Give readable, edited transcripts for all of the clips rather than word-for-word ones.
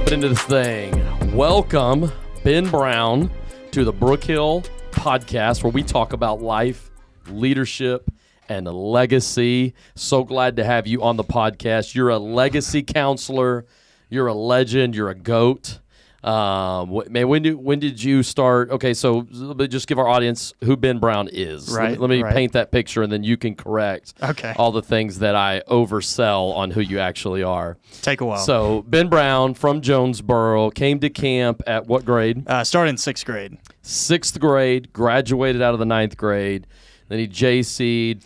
jumping into this thing. Welcome, Ben Brown, to the Brookhill podcast, where we talk about life, leadership, and legacy. So glad to have you on the podcast. You're a legacy counselor. You're a legend. You're a GOAT. Man, when did you start? Okay, so just give our audience who Ben Brown is. Right. Let me paint that picture, and then you can correct all the things that I oversell on who you actually are. Take a while. So Ben Brown from Jonesboro came to camp at what grade? Started in 6th grade. 6th grade, graduated out of the 9th grade. Then he JC'd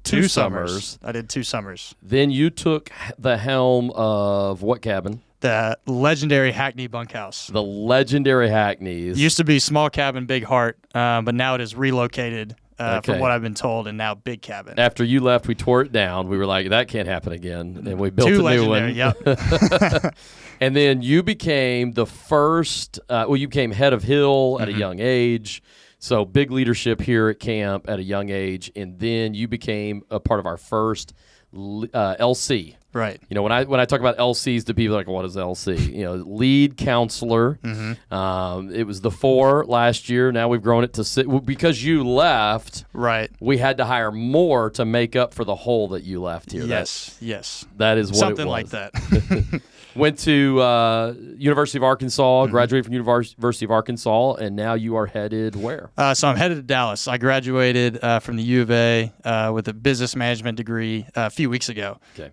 two summers. I did 2 summers. Then you took the helm of what cabin? The legendary Hackney bunkhouse. The legendary Hackneys. Used to be small cabin, big heart, but now it is relocated from what I've been told, and now big cabin. After you left, we tore it down. We were like, that can't happen again, and we built Too a new one. Yep. And then you became the first, you became head of Hill at a young age. So big leadership here at camp at a young age. And then you became a part of our first LC. Right. You know, when I talk about LCs to people, like, what is LC? You know, lead counselor. It was the 4 last year. Now we've grown it to 6. Because you left, right, we had to hire more to make up for the hole that you left here. Yes. That is what something it was. like that. Went to University of Arkansas, graduated from University of Arkansas, and now you are headed where? So I'm headed to Dallas. I graduated from the U of A with a business management degree a few weeks ago. Okay.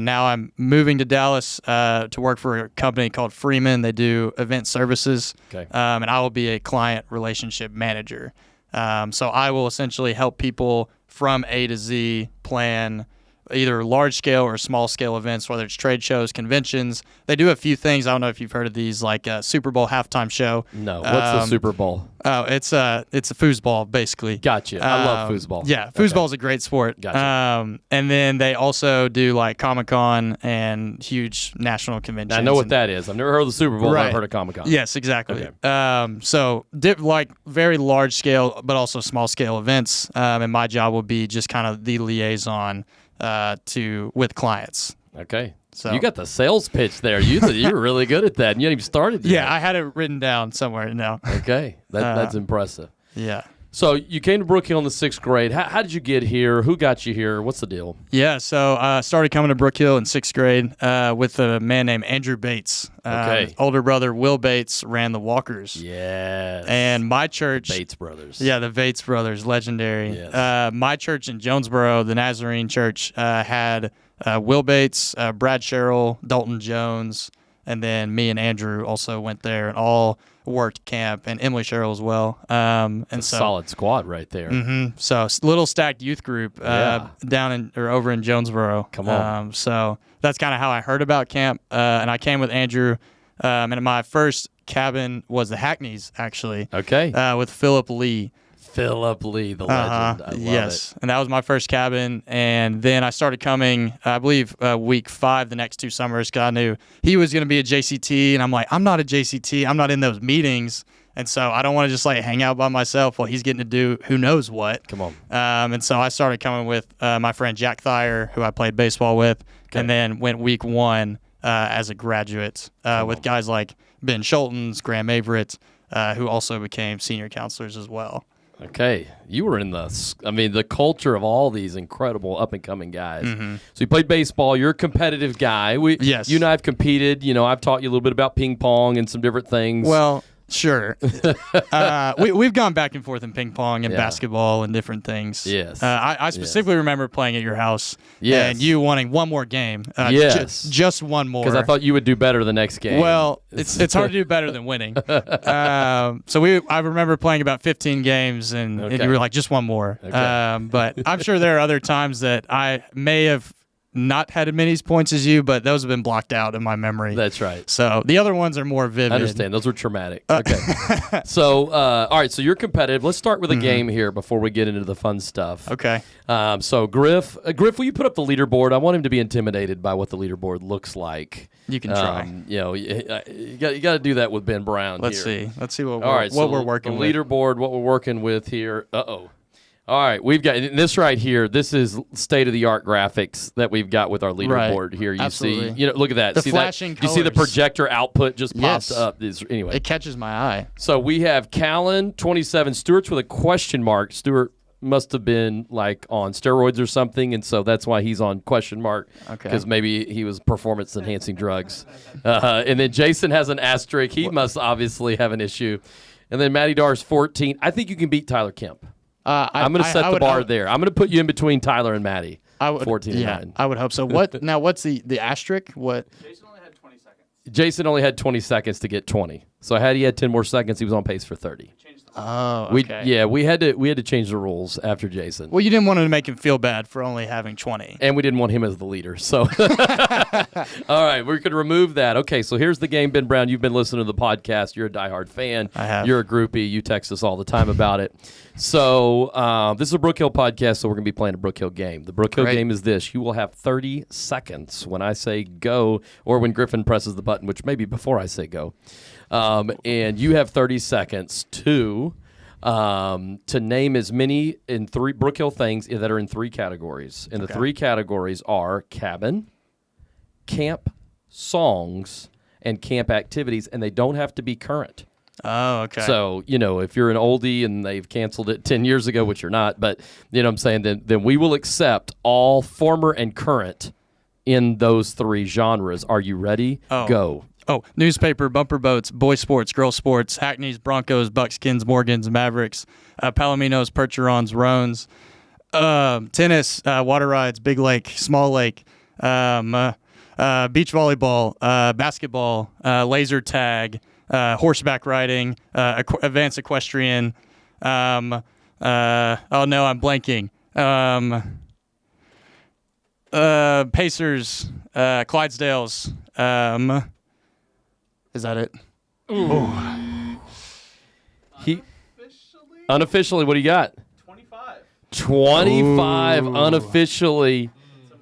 And now I'm moving to Dallas to work for a company called Freeman. They do event services. Okay. And I will be a client relationship manager. So I will essentially help people from A to Z plan either large-scale or small-scale events, whether it's trade shows, conventions. They do a few things. I don't know if you've heard of these, like a Super Bowl halftime show. No. What's the Super Bowl? Oh, it's a foosball, basically. Gotcha. I love foosball. Yeah, foosball is a great sport. Gotcha. And then they also do like Comic-Con and huge national conventions. I know what that is. I've never heard of the Super Bowl, but I've heard of Comic-Con. Yes, exactly. Okay. So like very large-scale, but also small-scale events. And my job will be just kind of the liaison with clients. Okay. So you got the sales pitch there. You were really good at that, and you hadn't even started yet. Yeah, I had it written down somewhere now. Okay. That's impressive. Yeah. So you came to Brookhill in the 6th grade. How did you get here? Who got you here? What's the deal? Yeah, so I started coming to Brookhill in 6th grade with a man named Andrew Bates. Okay. Older brother Will Bates ran the Walkers. Yes. And my church... Bates brothers. Yeah, the Bates brothers, legendary. Yes. My church in Jonesboro, the Nazarene Church, had Will Bates, Brad Sherrill, Dalton Jones, and then me and Andrew also went there and all worked camp, and Emily Sherrill as well. Solid squad right there. So little stacked youth group over in Jonesboro. Come on. So that's kind of how I heard about camp, and I came with Andrew. And my first cabin was the Hackneys, actually. Okay. With Philip Lee. Philip Lee, the legend. I love it. And that was my first cabin. And then I started coming, I believe, week 5 the next 2 summers, because I knew he was going to be a JCT. And I'm like, I'm not a JCT. I'm not in those meetings. And so I don't want to just like hang out by myself while he's getting to do who knows what. Come on. And so I started coming with my friend Jack Thayer, who I played baseball with, and then went week 1 as a graduate with guys like Ben Schultens, Graham Averett, who also became senior counselors as well. Okay. You were in the culture of all these incredible up-and-coming guys. So you played baseball. You're a competitive guy. Yes. You and I have competed. You know, I've taught you a little bit about ping pong and some different things. Well, sure. We've gone back and forth in ping pong and basketball and different things. Yes. I specifically remember playing at your house and you wanting one more game. Yes. Just one more. Because I thought you would do better the next game. Well, it's hard to do better than winning. So I remember playing about 15 games and you were like, just one more. Okay. But I'm sure there are other times that I may have not had as many points as you, but those have been blocked out in my memory. That's right. So the other ones are more vivid. I understand. Those were traumatic. Okay. So, all right. So you're competitive. Let's start with a game here before we get into the fun stuff. Okay. So Griff, will you put up the leaderboard? I want him to be intimidated by what the leaderboard looks like. You can try. You got to do that with Ben Brown. Let's see what we're working with. The leaderboard, what we're working with here. All right, we've got this right here. This is state-of-the-art graphics that we've got with our leaderboard here. You Absolutely. see, look at that. The see flashing that? You see the colors. projector output just popped Yes. up. Anyway, It catches my eye. so we have Callan 27. Stewart's with a question mark. Stewart must have been like on steroids or something, and so that's why he's on question mark. Okay. Because maybe he was performance-enhancing drugs. And then Jason has an asterisk. He must obviously have an issue. And then Matty Dar's 14. I think you can beat Tyler Kemp. I'm going to set the bar there. I'm going to put you in between Tyler and Matty. 14 and 9. I would hope so. What's the asterisk? What? Jason only had 20 seconds. Jason only had 20 seconds to get 20. So had he had 10 more seconds, he was on pace for 30. Oh, okay. We had to change the rules after Jason. Well, you didn't want to make him feel bad for only having 20. And we didn't want him as the leader. So, all right, we could remove that. Okay, so here's the game, Ben Brown. You've been listening to the podcast. You're a diehard fan. I have. You're a groupie. You text us all the time about it. So this is a Brookhill podcast, so we're going to be playing a Brookhill game. The Brookhill Great. game is this. You will have 30 seconds when I say go or when Griffin presses the button, which may be before I say go. And you have 30 seconds to name as many in three Brookhill things that are in three categories. And the three categories are cabin, camp songs, and camp activities, and they don't have to be current. Oh, okay. So, if you're an oldie and they've canceled it 10 years ago, which you're not, but you know what I'm saying, then we will accept all former and current in those three genres. Are you ready? Oh. Go. Oh, newspaper, bumper boats, boy sports, girl sports, Hackneys, Broncos, Buckskins, Morgans, Mavericks, Palominos, Percherons, Roans, tennis, water rides, big lake, small lake, beach volleyball, basketball, laser tag, horseback riding, advanced equestrian. Oh no, I'm blanking. Pacers, Clydesdales. Is that it? Unofficially, what do you got? 25. 25 unofficially.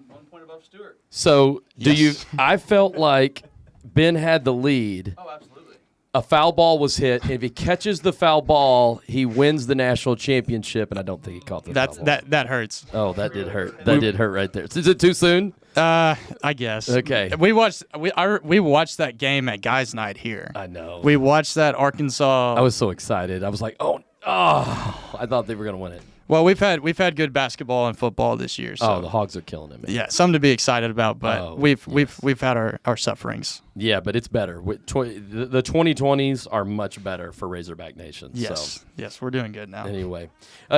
1 point above Stewart. So, Yes. I felt like Ben had the lead. Oh, absolutely. A foul ball was hit. And if he catches the foul ball, he wins the national championship. And I don't think he caught the foul ball. That hurts. Oh, that did hurt. That did hurt right there. Is it too soon? I guess. Okay. We watched that game at Guys Night here. I know. We watched that Arkansas. I was so excited. I was like, oh, I thought they were going to win it. Well, we've had good basketball and football this year. So. Oh, the Hogs are killing it, man. Yeah, something to be excited about, but Oh, we've had our sufferings. Yeah, but it's better. The 2020s are much better for Razorback Nation. Yes, yes, we're doing good now. Anyway,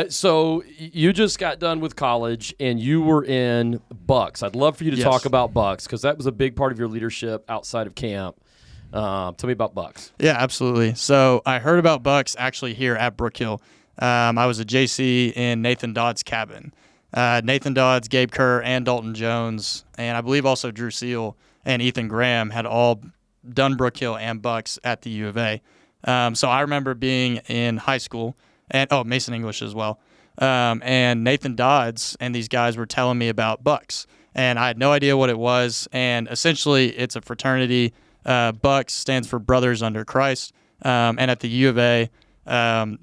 so you just got done with college and you were in Bucks. I'd love for you to Yes. talk about Bucks because that was a big part of your leadership outside of camp. Tell me about Bucks. Yeah, absolutely. So I heard about Bucks actually here at Brookhill. I was a JC in Nathan Dodd's cabin. Nathan Dodds, Gabe Kerr, and Dalton Jones, and I believe also Drew Seal and Ethan Graham had all done Brookhill and Bucks at the U of A. So I remember being in high school, and Mason English as well. And Nathan Dodds and these guys were telling me about Bucks, and I had no idea what it was. And essentially, it's a fraternity. Bucks stands for Brothers Under Christ, and at the U of A,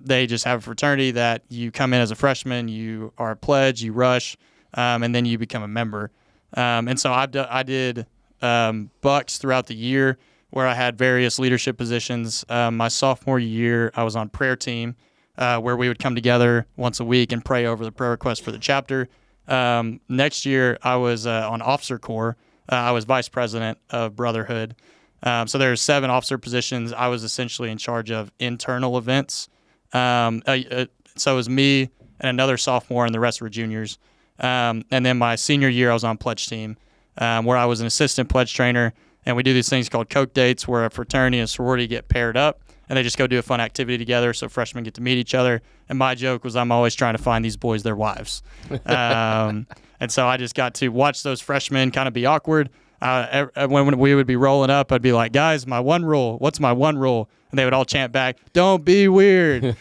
they just have a fraternity that you come in as a freshman, you are a pledge, you rush, and then you become a member. And so I did Bucks throughout the year where I had various leadership positions. My sophomore year, I was on prayer team where we would come together once a week and pray over the prayer request for the chapter. Next year, I was on officer corps. I was vice president of Brotherhood. So there's 7 officer positions. I was essentially in charge of internal events. So it was me and another sophomore, and the rest were juniors. And then my senior year, I was on pledge team, where I was an assistant pledge trainer. And we do these things called Coke dates, where a fraternity and a sorority get paired up, and they just go do a fun activity together. So freshmen get to meet each other. And my joke was I'm always trying to find these boys their wives. And so I just got to watch those freshmen kind of be awkward. When we would be rolling up, I'd be like, guys, my one rule. What's my one rule? And they would all chant back, don't be weird.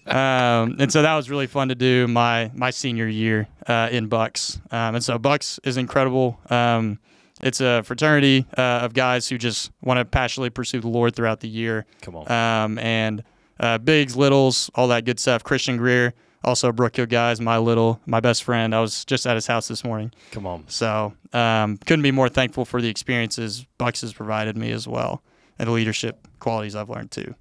And so that was really fun to do my senior year in Bucks. And so Bucks is incredible. It's a fraternity of guys who just want to passionately pursue the Lord throughout the year. Come on. And bigs, littles, all that good stuff. Christian Greer. Also, Brookhill guys, my best friend. I was just at his house this morning. Come on. So couldn't be more thankful for the experiences Bucks has provided me as well, and the leadership qualities I've learned too.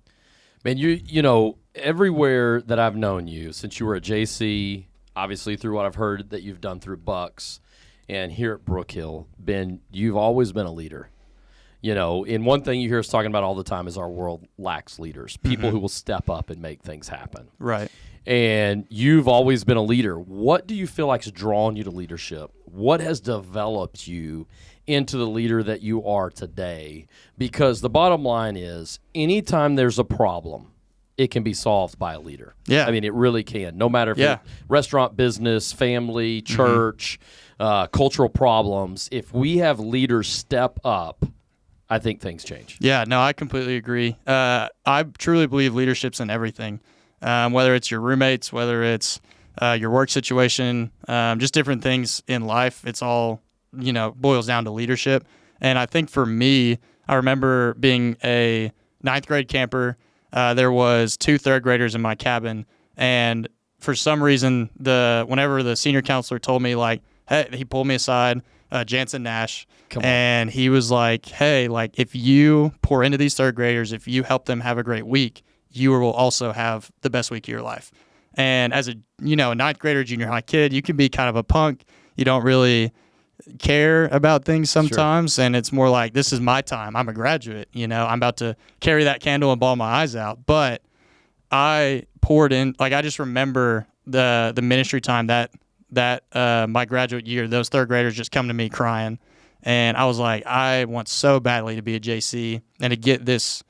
Man, you know, everywhere that I've known you, since you were at JC, obviously through what I've heard that you've done through Bucks, and here at Brookhill, Ben, you've always been a leader. You know, and one thing you hear us talking about all the time is our world lacks leaders, people who will step up and make things happen. Right. And you've always been a leader. What do you feel like has drawn you to leadership? What has developed you into the leader that you are today? Because the bottom line is, anytime there's a problem, it can be solved by a leader. Yeah. I mean, it really can. No matter if it's restaurant business, family, church, cultural problems, if we have leaders step up, I think things change. Yeah, no, I completely agree. I truly believe leadership's in everything, whether it's your roommates, whether it's your work situation, just different things in life. It's all, boils down to leadership. And I think for me, I remember being a ninth grade camper. There was 2 third graders in my cabin, and for some reason, whenever the senior counselor told me, like, hey, he pulled me aside, Jansen Nash, and he was like, hey, like, if you pour into these third graders, if you help them have a great week, you will also have the best week of your life. And as a ninth grader, junior high kid, you can be kind of a punk. You don't really care about things sometimes, and it's more like, this is my time. I'm a graduate. I'm about to carry that candle and bawl my eyes out. But I poured in, like, I just remember the ministry time that my graduate year, those third graders just come to me crying. And I was like, I want so badly to be a JC and to get this,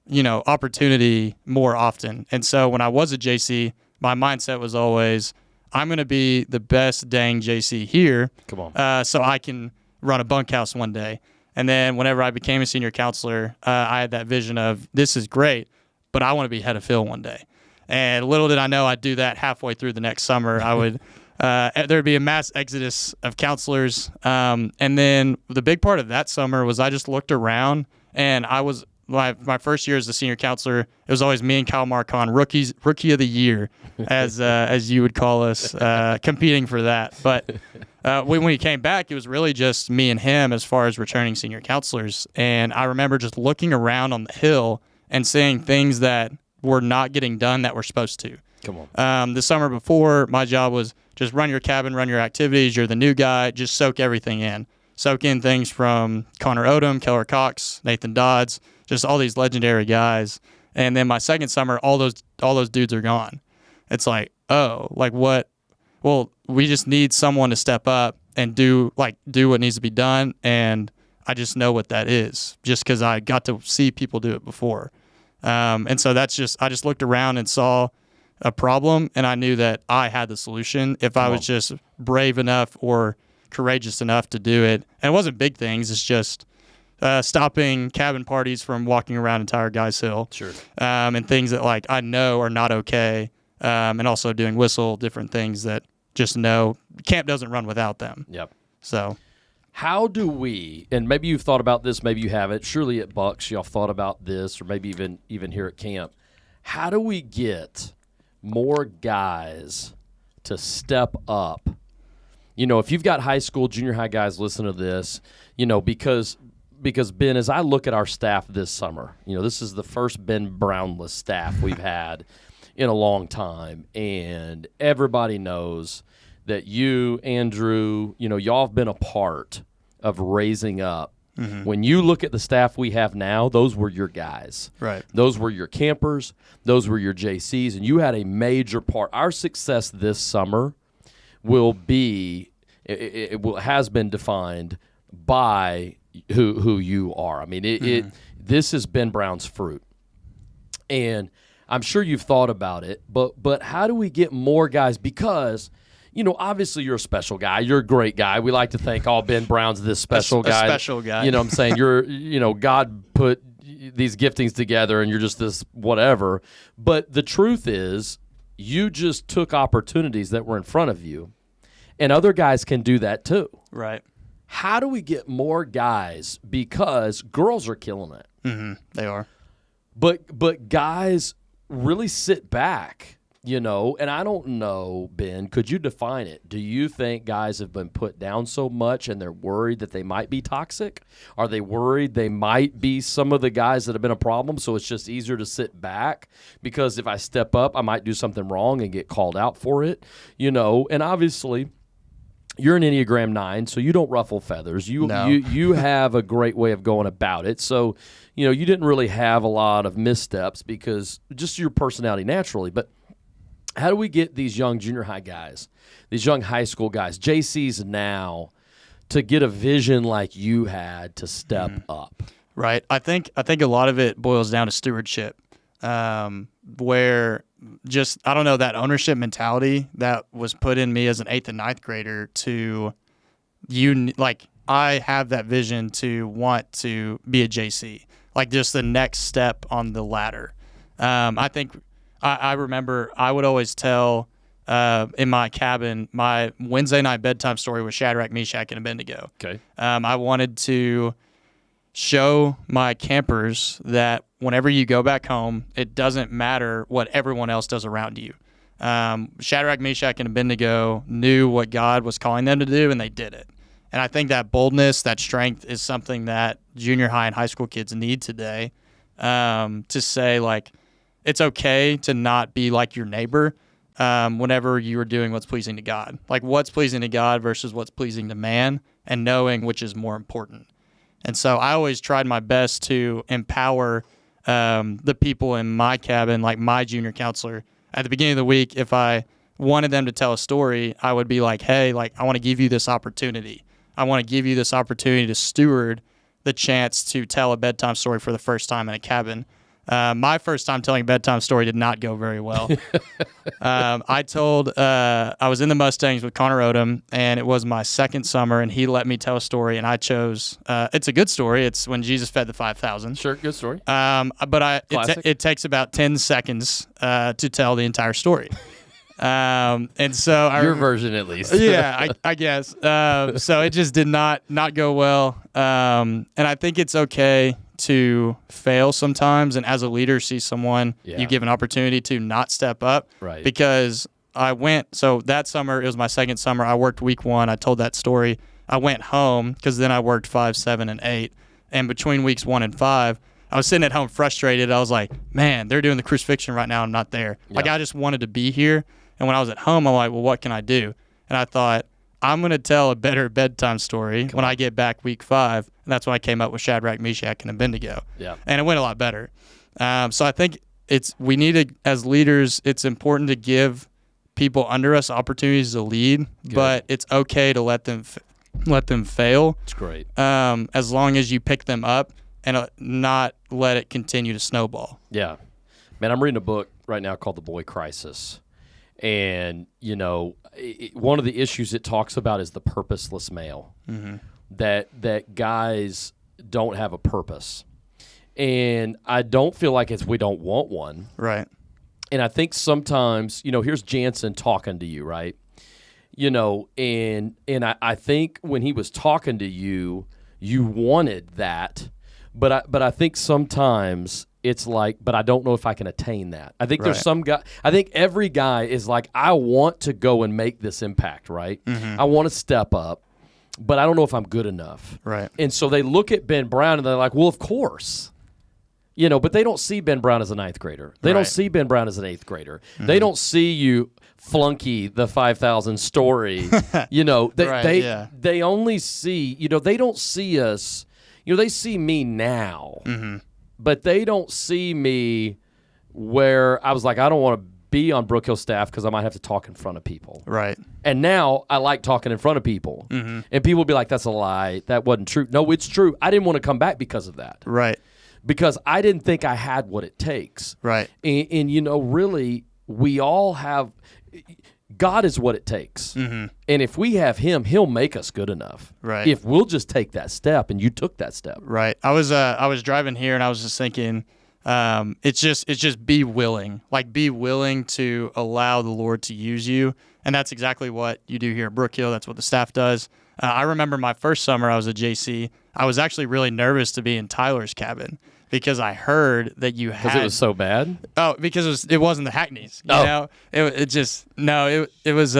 opportunity more often. And so when I was a JC, my mindset was always, I'm going to be the best dang JC here. Come on. So I can run a bunkhouse one day. And then whenever I became a senior counselor, I had that vision of, this is great, but I want to be head of Phil one day. And little did I know I'd do that halfway through the next summer. I would there'd be a mass exodus of counselors. And then the big part of that summer was I just looked around, and I was my first year as a senior counselor. It was always me and Kyle Marcon, rookie of the year, as you would call us, competing for that. But when we came back, it was really just me and him as far as returning senior counselors. And I remember just looking around on the hill and seeing things that were not getting done that were supposed to. Come on. The summer before, my job was just run your cabin, run your activities. You're the new guy. Just soak everything in. Soak in things from Connor Odom, Keller Cox, Nathan Dodds, just all these legendary guys. And then my second summer, all those dudes are gone. It's like, oh, like what? Well, we just need someone to step up and do what needs to be done. And I just know what that is, just because I got to see people do it before. And so I just looked around and saw a problem, and I knew that I had the solution if I was just brave enough or courageous enough to do it. And it wasn't big things. It's just stopping cabin parties from walking around entire Guys Hill. Sure. And things that, like, I know are not okay. And also doing whistle, different things that just know camp doesn't run without them. Yep. So how do we, and maybe you've thought about this, maybe you haven't, surely at Bucks y'all thought about this, or maybe even here at camp, how do we get more guys to step up? If you've got high school, junior high guys listen to this, because Ben, as I look at our staff this summer, this is the first Ben Brownless staff we've had in a long time, and everybody knows that you, Andrew, y'all have been a part of raising up. Mm-hmm. When you look at the staff we have now, those were your guys. Right. Those were your campers. Those were your JCs, and you had a major part. Our success this summer will be, has been defined by who you are. I mean, this has been Brown's fruit, and I'm sure you've thought about it. But how do we get more guys? Because obviously you're a special guy. You're a great guy. We like to think, Ben Brown's this special guy. A special guy. I'm saying you're, God put these giftings together and you're just this whatever. But the truth is, you just took opportunities that were in front of you, and other guys can do that too. Right. How do we get more guys? Because girls are killing it. Mm-hmm. They are. But guys really sit back And I don't know, Ben, could you define it? Do you think guys have been put down so much and they're worried that they might be toxic? Are they worried they might be some of the guys that have been a problem, so it's just easier to sit back? Because if I step up, I might do something wrong and get called out for it, And obviously, you're an Enneagram 9, so you don't ruffle feathers. You have a great way of going about it. So, you didn't really have a lot of missteps because just your personality naturally. But how do we get these young junior high guys, these young high school guys, JCs now, to get a vision like you had to step up? Right. I think a lot of it boils down to stewardship, where just, I don't know, that ownership mentality that was put in me as an 8th and 9th grader I have that vision to want to be a JC, like just the next step on the ladder. I think I remember I would always tell in my cabin, my Wednesday night bedtime story was Shadrach, Meshach, and Abednego. Okay. I wanted to show my campers that whenever you go back home, it doesn't matter what everyone else does around you. Shadrach, Meshach, and Abednego knew what God was calling them to do, and they did it. And I think that boldness, that strength is something that junior high and high school kids need today, to say, like, it's okay to not be like your neighbor whenever you are doing what's pleasing to God. Like, what's pleasing to God versus what's pleasing to man, and knowing which is more important. And so I always tried my best to empower the people in my cabin, like my junior counselor. At the beginning of the week, if I wanted them to tell a story, I would be like, hey, like, I want to give you this opportunity. I want to give you this opportunity to steward the chance to tell a bedtime story for the first time in a cabin. My first time telling a bedtime story did not go very well. I was in the Mustangs with Connor Odom, and it was my second summer, and he let me tell a story, and I chose, it's a good story. It's when Jesus fed the 5,000. Sure, good story. But it takes about 10 seconds to tell the entire story. And so your version, at least. Yeah, I guess. So it just did not go well. And I think it's okay to fail sometimes, and as a leader, see someone you give an opportunity to not step up. Right. Because so that summer, it was my second summer. I worked week 1. I told that story. I went home because then I worked 5, 7, and 8. And between weeks 1 and 5, I was sitting at home frustrated. I was like, man, they're doing the crucifixion right now. I'm not there. Yeah. Like, I just wanted to be here. And when I was at home, I'm like, well, what can I do? And I thought, I'm going to tell a better bedtime story when I get back week 5. And that's when I came up with Shadrach, Meshach, and Abednego. Yeah. And it went a lot better. So I think we need to, as leaders, it's important to give people under us opportunities to lead, but it's okay to let them fail. It's great. As long as you pick them up and not let it continue to snowball. Yeah. Man, I'm reading a book right now called The Boy Crisis. And, one of the issues it talks about is the purposeless male, that guys don't have a purpose. And I don't feel like we don't want one. Right. And I think sometimes, here's Jansen talking to you, right? And I think when he was talking to you, you wanted that. But I think sometimes it's like, but I don't know if I can attain that. I think there's some guy, I think every guy is like, I want to go and make this impact, right? Mm-hmm. I want to step up, but I don't know if I'm good enough. Right. And so they look at Ben Brown and they're like, well, of course. But they don't see Ben Brown as a 9th grader. They don't see Ben Brown as an 8th grader. Mm-hmm. They don't see you flunky the 5,000 story. They only see, they don't see us. They see me now. Mm-hmm. But they don't see me where I was like, I don't want to be on Brookhill staff because I might have to talk in front of people. Right. And now I like talking in front of people. Mm-hmm. And people will be like, that's a lie. That wasn't true. No, it's true. I didn't want to come back because of that. Right. Because I didn't think I had what it takes. Right. And really, we all have... God is what it takes. Mm-hmm. And if we have him, he'll make us good enough. Right. If we'll just take that step, and you took that step. Right. I was driving here and I was just thinking, it's just be willing. Like, be willing to allow the Lord to use you. And that's exactly what you do here at Brookhill. That's what the staff does. I remember my first summer I was a JC. I was actually really nervous to be in Tyler's cabin because I heard that you had. Because it was so bad? Oh, because it wasn't the Hackneys. You know? It was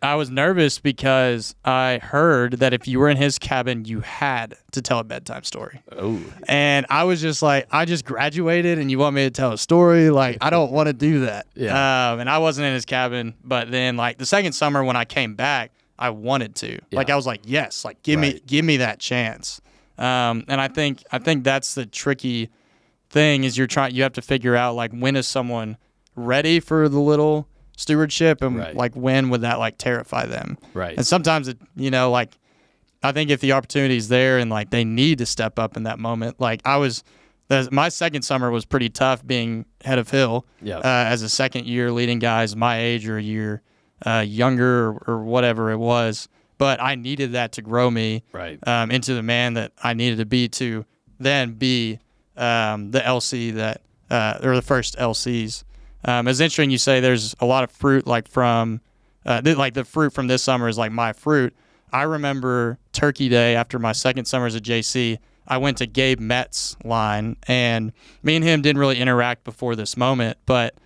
I was nervous because I heard that if you were in his cabin, you had to tell a bedtime story. Oh. And I was just like, I just graduated and you want me to tell a story? Like, I don't want to do that. Yeah. And I wasn't in his cabin, but then like the second summer when I came back, I wanted to. Yeah. Like I was like, yes, like give me that chance. And I think that's the tricky thing is you have to figure out like when is someone ready for the little stewardship and like when would that like terrify them. Right. And sometimes it, like I think if the opportunity is there and like they need to step up in that moment, like my second summer was pretty tough being head of Hill as a second year leading guys my age or a year younger or whatever it was. But I needed that to grow me into the man that I needed to then be the LC that or the first LCs. It's interesting you say there's a lot of fruit like from like the fruit from this summer is like my fruit. I remember Turkey Day after my second summer as a JC. I went to Gabe Metz's line, and me and him didn't really interact before this moment, but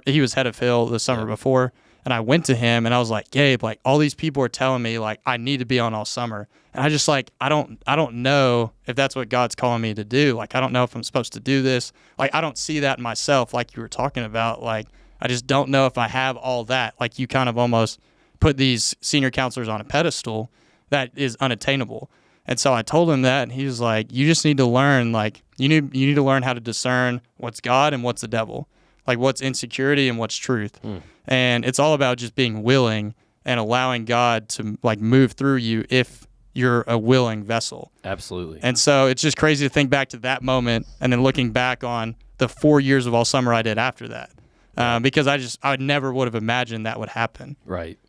he was head of Hill the summer before. And I went to him and I was like, Gabe, like all these people are telling me like I need to be on all summer. And I just like, I don't know if that's what God's calling me to do. Like, I don't know if I'm supposed to do this. Like, I don't see that in myself. Like you were talking about, like, I just don't know if I have all that. Like you kind of almost put these senior counselors on a pedestal that is unattainable. And so I told him that and he was like, you just need to learn, like you need to learn how to discern what's God and what's the devil. Like what's insecurity and what's truth. And it's all about just being willing and allowing God to like move through you if you're a willing vessel. Absolutely. And so it's just crazy to think back to that moment and then looking back on the 4 years of all summer I did after that. Because I never would have imagined that would happen. Right.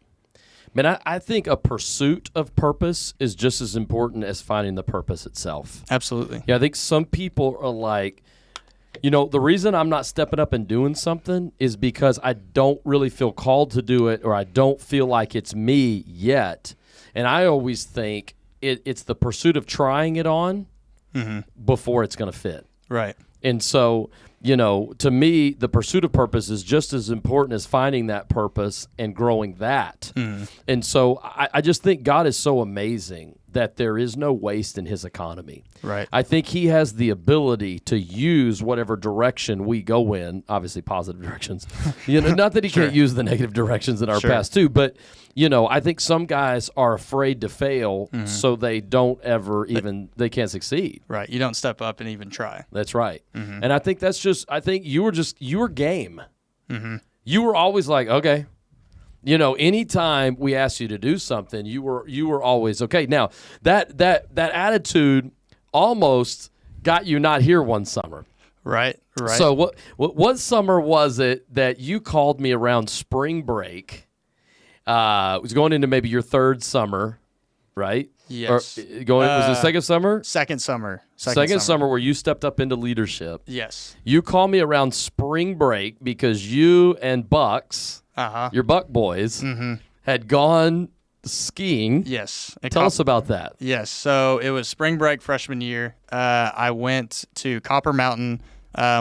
Man, I think a pursuit of purpose is just as important as finding the purpose itself. Absolutely. Yeah, I think some people are like, the reason I'm not stepping up and doing something is because I don't really feel called to do it or I don't feel like it's me yet. And I always think it's the pursuit of trying it on before it's going to fit. Right. And so, to me, the pursuit of purpose is just as important as finding that purpose and growing that. And so I just think God is so amazing that there is no waste in his economy. Right. I think he has the ability to use whatever direction we go in, obviously positive directions. Not that he can't use the negative directions in our past too, but I think some guys are afraid to fail, so they don't ever they can't succeed. Right. You don't step up and even try. That's right. And I think I think you were game. You were always like, okay. Anytime we asked you to do something, you were always okay. Now, that attitude almost got you not here one summer. Right. So what summer was it that you called me around spring break? It was going into maybe your third summer, right? Yes. Was it second summer? Second summer. Second summer where you stepped up into leadership. Yes. You called me around spring break because you and Bucks, your Buck boys, had gone skiing. Yes. Tell us about that. Yes. So it was spring break freshman year. I went to Copper Mountain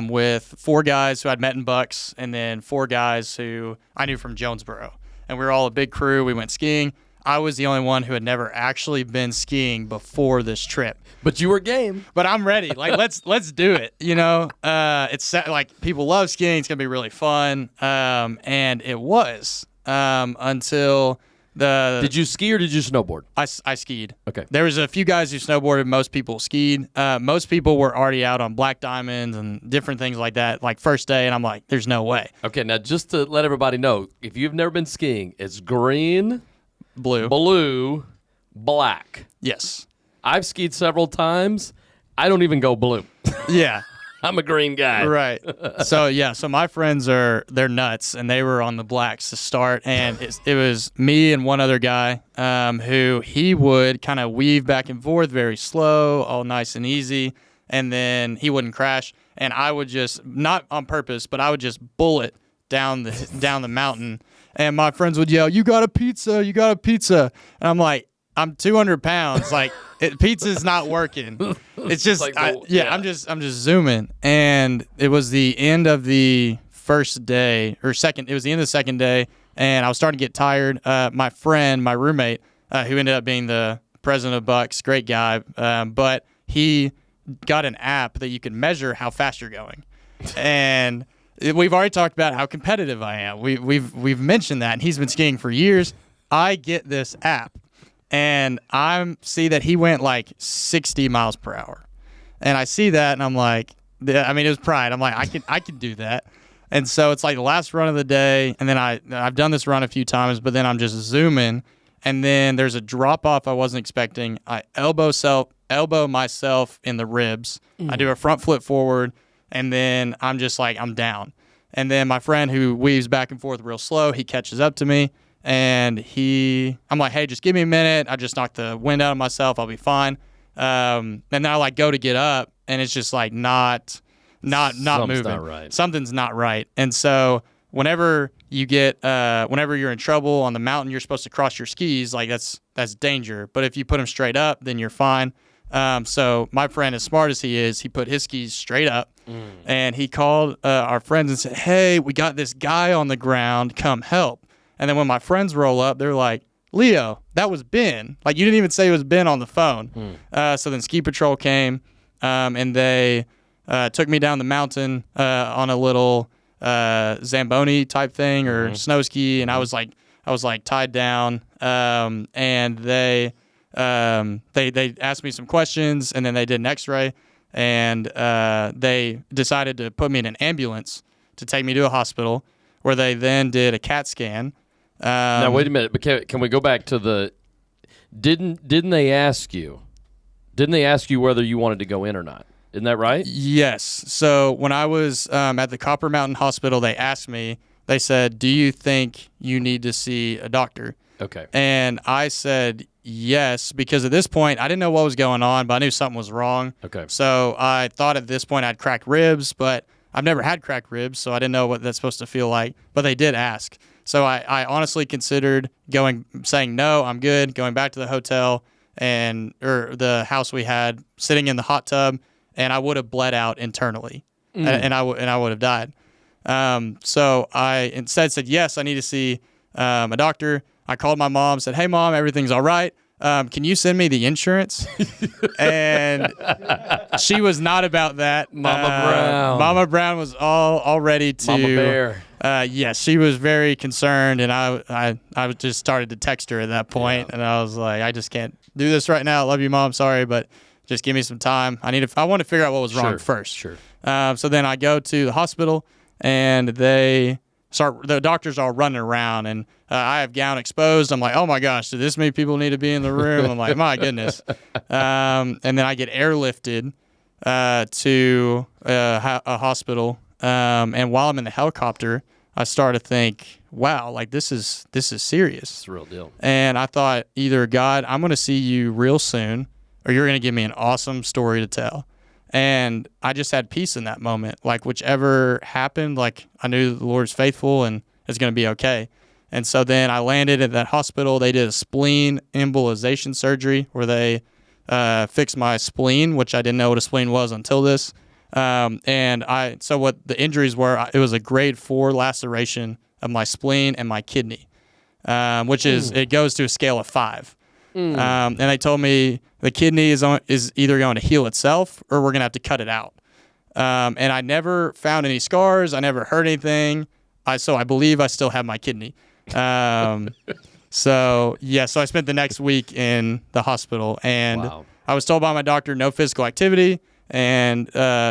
with 4 guys who I'd met in Bucks and then 4 guys who I knew from Jonesboro. And we were all a big crew. We went skiing. I was the only one who had never actually been skiing before this trip. But you were game. But I'm ready. Like let's do it. It's like people love skiing. It's gonna be really fun. And it was until the. Did you ski or did you snowboard? I skied. Okay. There was a few guys who snowboarded. Most people skied. Most people were already out on Black Diamonds and different things like that. Like first day, and I'm like, there's no way. Okay. Now just to let everybody know, if you've never been skiing, it's green. Blue, black. Yes. I've skied several times. I don't even go blue. Yeah. I'm a green guy. Right. So my friends they're nuts, and they were on the blacks to start, and it was me and one other guy who he would kind of weave back and forth very slow, all nice and easy, and then he wouldn't crash, and I would just, not on purpose, but I would just bullet down the mountain. And my friends would yell, "You got a pizza! You got a pizza!" And I'm like, I'm 200 pounds. Like pizza's not working. It's just, like I'm just zooming. And it was the end of the first day or second. It was the end of the second day, and I was starting to get tired. My friend, my roommate, who ended up being the president of Bucks, great guy, but he got an app that you can measure how fast you're going. And we've already talked about how competitive I am. We've mentioned that, and he's been skiing for years. I get this app, and I see that he went like 60 miles per hour, and I see that, and I'm like, I mean, it was pride. I'm like, I could do that. And so it's like the last run of the day, and then I've done this run a few times, but then I'm just zooming, and then there's a drop off I wasn't expecting. I elbow myself in the ribs. I do a front flip forward, and then I'm just like, I'm down. And then my friend, who weaves back and forth real slow, he catches up to me, and I'm like, hey, just give me a minute. I just knocked the wind out of myself. I'll be fine. And then I like go to get up, and it's just like not moving. Not right. Something's not right. And so whenever you're in trouble on the mountain, you're supposed to cross your skis. Like that's danger. But if you put them straight up, then you're fine. So my friend, as smart as he is, he put his skis straight up, and he called our friends and said, hey, we got this guy on the ground. Come help. And then when my friends roll up, they're like, Leo, that was Ben. Like, you didn't even say it was Ben on the phone. So then ski patrol came, and they took me down the mountain on a little Zamboni type thing or snow ski, and I was like tied down, and they asked me some questions, and then they did an X-ray, and they decided to put me in an ambulance to take me to a hospital, where they then did a CAT scan. Now wait a minute, but can we go back to the? Didn't they ask you? Didn't they ask you whether you wanted to go in or not? Isn't that right? Yes. So when I was at the Copper Mountain Hospital, they asked me. They said, "Do you think you need to see a doctor?" Okay. And I said yes, because at this point I didn't know what was going on, but I knew something was wrong. Okay. So I thought at this point I'd cracked ribs, but I've never had cracked ribs, so I didn't know what that's supposed to feel like. But they did ask. So I honestly considered saying no, I'm good, going back to the hotel or the house we had, sitting in the hot tub, and I would have bled out internally, and I would have died. So I instead said yes, I need to see a doctor. I called my mom, said, "Hey, Mom, everything's all right. Can you send me the insurance?" And she was not about that. Mama Brown was all ready to. Mama Bear. Yes, she was very concerned, and I just started to text her at that point, and I was like, I just can't do this right now. I love you, Mom. Sorry, but just give me some time. I want to figure out what was wrong first. Sure. So then I go to the hospital, and the doctors are running around, and I have gown exposed. I'm like, oh my gosh, do this many people need to be in the room? I'm like, my goodness. And then I get airlifted to a hospital. And while I'm in the helicopter, I start to think, wow, like this is serious. It's a real deal. And I thought, either God, I'm going to see you real soon, or you're going to give me an awesome story to tell. And I just had peace in that moment. Like, whichever happened, like, I knew the Lord's faithful and it's going to be okay. And so then I landed at that hospital. They did a spleen embolization surgery where they fixed my spleen, which I didn't know what a spleen was until this. So what the injuries were, it was a grade 4 laceration of my spleen and my kidney, which is, it goes to a scale of 5. And they told me the kidney is either going to heal itself or we're going to have to cut it out. And I never found any scars. I never heard anything. So I believe I still have my kidney. So I spent the next week in the hospital, and I was told by my doctor, no physical activity. And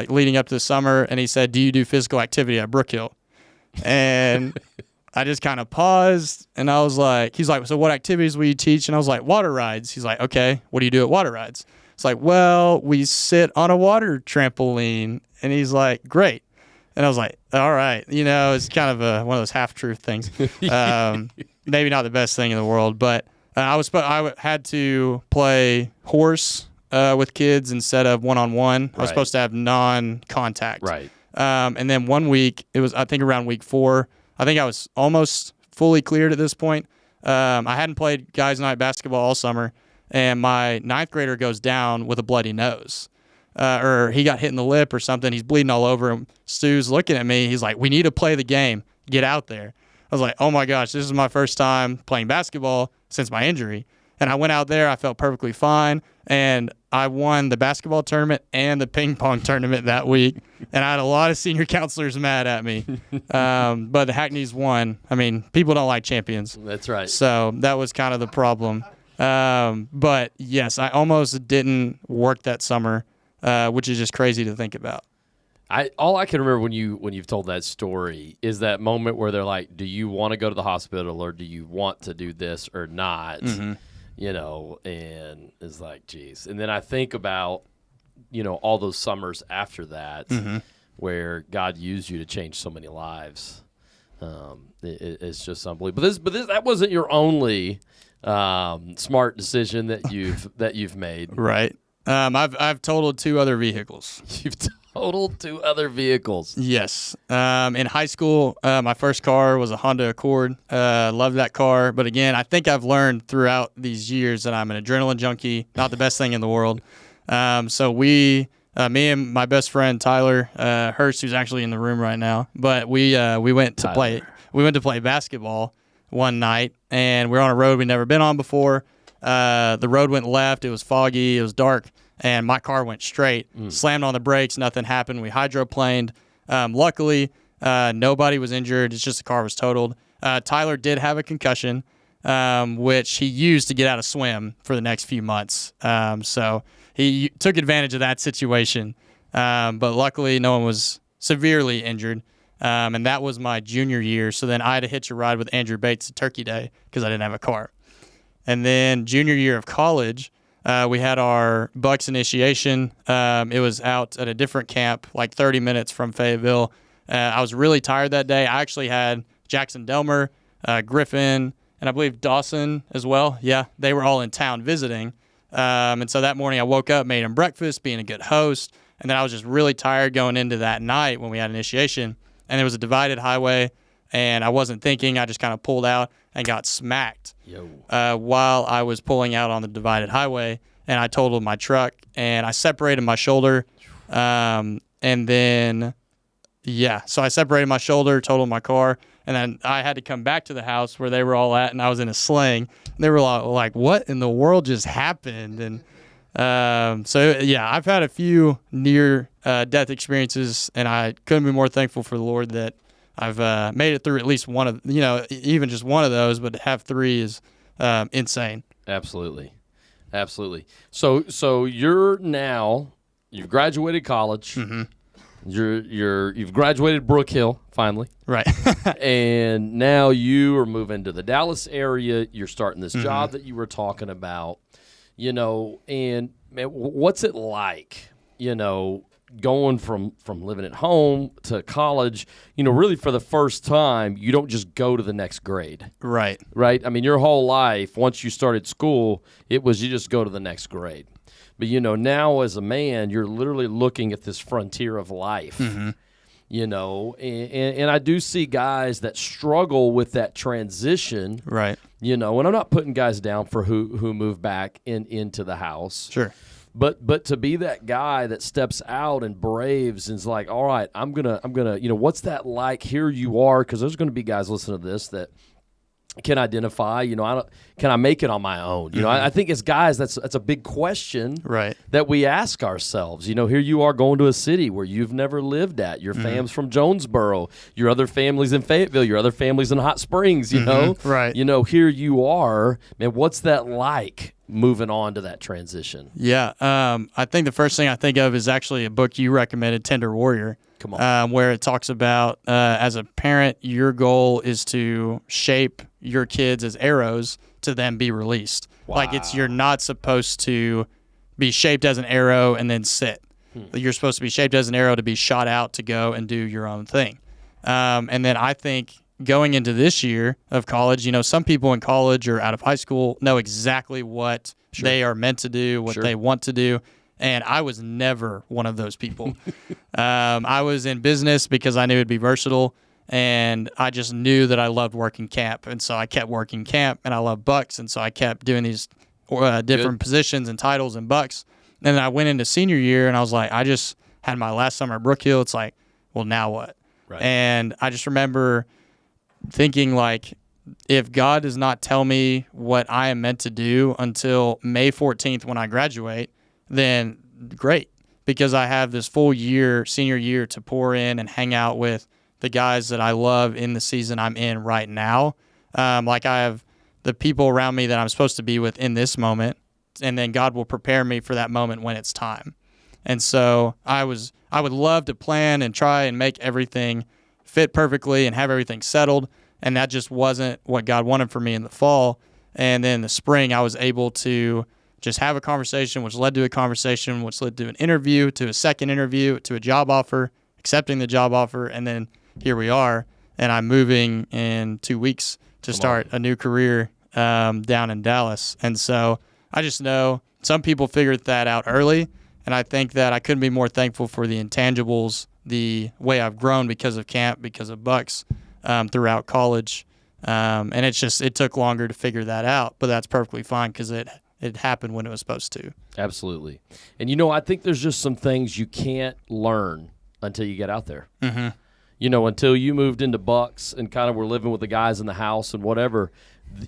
leading up to the summer, and he said, do you do physical activity at Brookhill? And I just kind of paused, and I was like, he's like, so what activities will you teach? And I was like, water rides. He's like, okay, what do you do at water rides? It's like, well, we sit on a water trampoline. And he's like, great. And I was like, all right. It's kind of one of those half-truth things. Maybe not the best thing in the world, but I had to play horse with kids instead of one-on-one. Right. I was supposed to have non-contact. Right. And then one week, it was, I think, around week 4. I think I was almost fully cleared at this point. I hadn't played guys' night basketball all summer. and my ninth grader goes down with a bloody nose. Or he got hit in the lip or something. He's bleeding all over him. Stu's looking at me. He's like, we need to play the game. Get out there. I was like, oh my gosh, this is my first time playing basketball since my injury. And I went out there. I felt perfectly fine. And I won the basketball tournament and the ping pong tournament that week. And I had a lot of senior counselors mad at me. But the Hackneys won. I mean, people don't like champions. That's right. So that was kind of the problem. But yes, I almost didn't work that summer, which is just crazy to think about. All I can remember when you've told that story is that moment where they're like, do you want to go to the hospital or do you want to do this or not? Mm-hmm. You know, and it's like, geez. And then I think about, you know, all those summers after that Mm-hmm. where God used you to change so many lives. It's just unbelievable. But that wasn't your only smart decision that you've made. Right. I've totaled 2 other vehicles. You've totaled 2 other vehicles. Yes. In high school, my first car was a Honda Accord. Loved that car. But again, I think I've learned throughout these years that I'm an adrenaline junkie, not the best thing in the world. So me and my best friend Tyler Hurst, who's actually in the room right now, but we went to play basketball one night, and we were on a road we'd never been on before. The road went left. It was foggy. It was dark. And my car went straight, slammed on the brakes. Nothing happened. We hydroplaned. Luckily, nobody was injured. It's just the car was totaled. Tyler did have a concussion, which he used to get out of swim for the next few months. So he took advantage of that situation. But luckily, no one was severely injured. And that was my junior year. So then I had to hitch a ride with Andrew Bates at Turkey Day because I didn't have a car. And then junior year of college, we had our Bucks initiation. It was out at a different camp, like 30 minutes from Fayetteville. I was really tired that day. I actually had Jackson Delmer, Griffin, and I believe Dawson as well. Yeah, they were all in town visiting. And so that morning I woke up, made them breakfast, being a good host. And then I was just really tired going into that night when we had initiation. And there was a divided highway, and I wasn't thinking. I just kind of pulled out and got smacked while I was pulling out on the divided highway, and I totaled my truck, and I separated my shoulder, and then, so I separated my shoulder, totaled my car, and then I had to come back to the house where they were all at, and I was in a sling. They were like, what in the world just happened? And I've had a few near-death experiences, and I couldn't be more thankful for the Lord that I've made it through at least one of, even just one of those, but to have 3 is insane. Absolutely. So you've graduated college. Mm-hmm. You've graduated Brookhill finally. Right. And now you are moving to the Dallas area. You're starting this job that you were talking about, and man, what's it like, going from living at home to college, really for the first time, you don't just go to the next grade. Right. Right? I mean, your whole life, once you started school, it was you just go to the next grade. But, now as a man, you're literally looking at this frontier of life, and I do see guys that struggle with that transition. Right. And I'm not putting guys down for who move back into the house. Sure. But to be that guy that steps out and braves and is like, all right, I'm gonna, what's that like? Here you are, because there's going to be guys listening to this that can identify. Can I make it on my own? I think as guys, that's a big question, right, that we ask ourselves. Here you are going to a city where you've never lived at. Your fam's from Jonesboro. Your other family's in Fayetteville. Your other family's in Hot Springs. Right. Here you are, man. What's that like? Moving on to that transition. Yeah. I think the first thing I think of is actually a book you recommended, Tender Warrior. Come on. Where it talks about, as a parent, your goal is to shape your kids as arrows to then be released. Wow. Like you're not supposed to be shaped as an arrow and then sit. You're supposed to be shaped as an arrow to be shot out to go and do your own thing. And then I think going into this year of college, some people in college or out of high school know exactly what they are meant to do, what they want to do. And I was never one of those people. I was in business because I knew it'd be versatile, and I just knew that I loved working camp. And so I kept working camp, and I loved Bucks, and so I kept doing these different positions and titles in Bucks. And then I went into senior year, and I was like, I just had my last summer at Brookhill. It's like, well, now what? Right. And I just remember thinking, like, if God does not tell me what I am meant to do until May 14th when I graduate, then great, because I have this full year, senior year, to pour in and hang out with the guys that I love in the season I'm in right now. Like, I have the people around me that I'm supposed to be with in this moment, and then God will prepare me for that moment when it's time. And so I would love to plan and try and make everything fit perfectly and have everything settled, and that just wasn't what God wanted for me in the fall. And then in the spring, I was able to just have a conversation, which led to a conversation, which led to an interview, to a second interview, to a job offer, accepting the job offer, and then here we are. And I'm moving in 2 weeks to start a new career down in Dallas. And so I just know some people figured that out early, and I think that I couldn't be more thankful for the intangibles, the way I've grown because of camp, because of Bucks throughout college. And it took longer to figure that out, but that's perfectly fine because it happened when it was supposed to. Absolutely. And, I think there's just some things you can't learn until you get out there. Mm-hmm. Until you moved into Bucks and kind of were living with the guys in the house and whatever,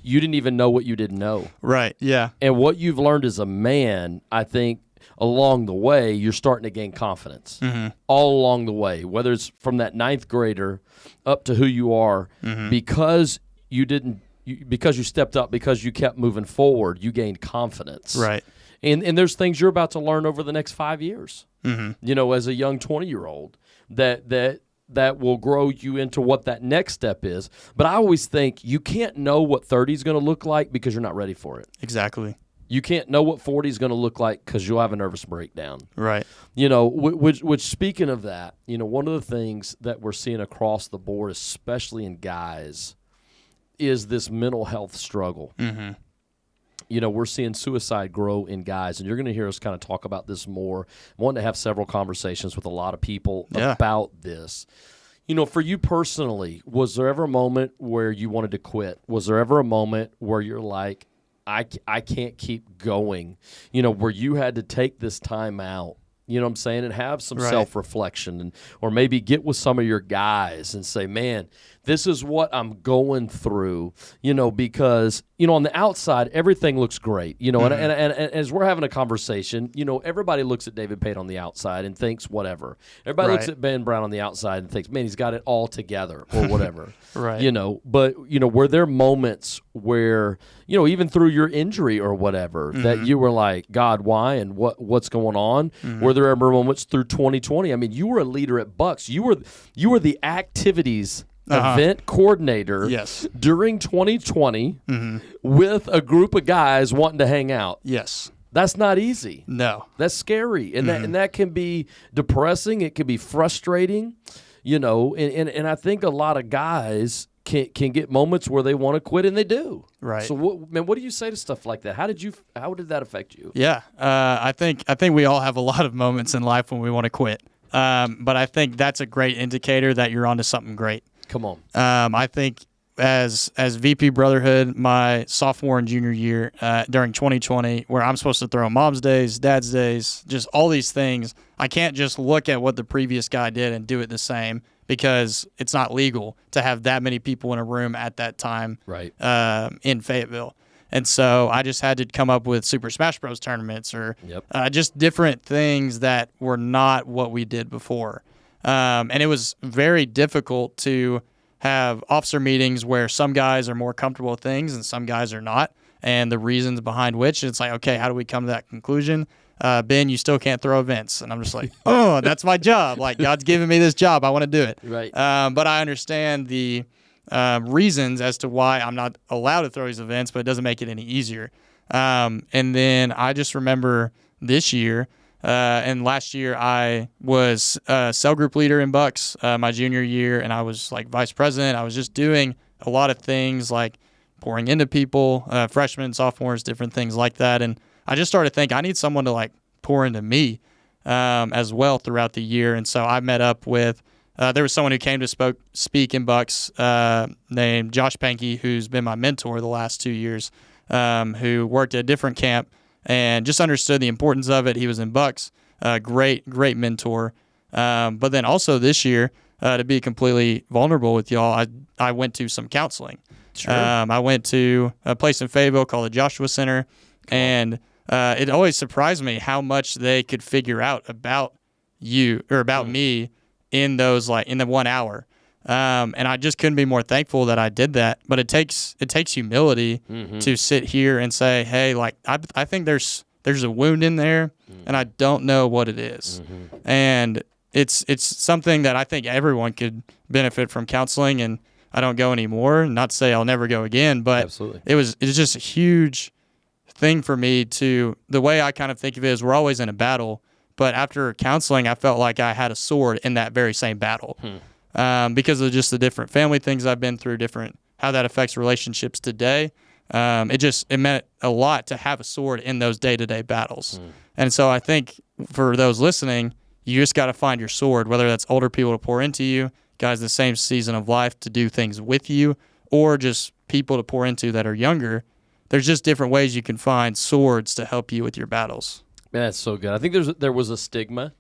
you didn't even know what you didn't know. Right, yeah. And what you've learned as a man, I think, along the way, you're starting to gain confidence. Mm-hmm. All along the way, whether it's from that ninth grader up to who you are, mm-hmm. because you stepped up, because you kept moving forward, you gained confidence. Right. And there's things you're about to learn over the next 5 years, mm-hmm. As a young 20-year-old that will grow you into what that next step is. But I always think you can't know what 30 is going to look like because you're not ready for it. Exactly. You can't know what 40 is going to look like because you'll have a nervous breakdown. Right. Which speaking of that, one of the things that we're seeing across the board, especially in guys, is this mental health struggle. Mm-hmm. We're seeing suicide grow in guys, and you're going to hear us kind of talk about this more. I want to have several conversations with a lot of people about this. For you personally, was there ever a moment where you wanted to quit? Was there ever a moment where you're like, I can't keep going, where you had to take this time out, you know what I'm saying, and have some self-reflection, or maybe get with some of your guys and say, man, this is what I'm going through, because, on the outside, everything looks great, and as we're having a conversation, everybody looks at David Pate on the outside and thinks whatever. Everybody looks at Ben Brown on the outside and thinks, man, he's got it all together or whatever. Right. But, were there moments where, even through your injury or whatever, that you were like, God, why, and what's going on? Were there ever moments through 2020? I mean, you were a leader at Bucks. You were the activities event coordinator during 2020 with a group of guys wanting to hang out. Yes. That's not easy. No. That's scary. And that can be depressing. It can be frustrating, and I think a lot of guys can get moments where they want to quit, and they do. Right. So what do you say to stuff like that? How did that affect you? Yeah. I think we all have a lot of moments in life when we want to quit. But I think that's a great indicator that you're onto something great. Come on. I think as VP Brotherhood, my sophomore and junior year during 2020, where I'm supposed to throw mom's days, dad's days, just all these things, I can't just look at what the previous guy did and do it the same, because it's not legal to have that many people in a room at that time in Fayetteville. And so I just had to come up with Super Smash Bros. Tournaments or just different things that were not what we did before. And it was very difficult to have officer meetings where some guys are more comfortable with things and some guys are not, and the reasons behind which. It's like, okay, how do we come to that conclusion? Ben, you still can't throw events. And I'm just like, oh, that's my job. Like, God's given me this job. I want to do it. Right. But I understand the reasons as to why I'm not allowed to throw these events, but it doesn't make it any easier. And then I just remember this year, and last year I was cell group leader in Bucks my junior year, and I was like vice president. I was just doing a lot of things like pouring into people, freshmen, sophomores, different things like that. And I just started thinking I need someone to like pour into me as well throughout the year. And so I met up with there was someone who came to speak in Bucks named Josh Pankey, who's been my mentor the last 2 years. who worked at a different camp and just understood the importance of it. He was in Bucks, great mentor. But then also this year, to be completely vulnerable with y'all, I went to some counseling. Sure. I went to a place in Fayetteville called the Joshua Center, and it always surprised me how much they could figure out about you or about me in those in the 1 hour. And I just couldn't be more thankful that I did that. But it takes humility to sit here and say, hey, I think there's a wound in there, and I don't know what it is. And it's something that I think everyone could benefit from counseling. And I don't go anymore. Not to say I'll never go again, but Absolutely. it was just a huge thing for me the way I kind of think of it is we're always in a battle. But after counseling, I felt like I had a sword in that very same battle. Because of just the different family things I've been through, how that affects relationships today. It meant a lot to have a sword in those day-to-day battles. And so I think for those listening, you just got to find your sword, whether that's older people to pour into you, guys in the same season of life to do things with you, or just people to pour into that are younger. There's just different ways you can find swords to help you with your battles. Man, that's so good. I think there was a stigma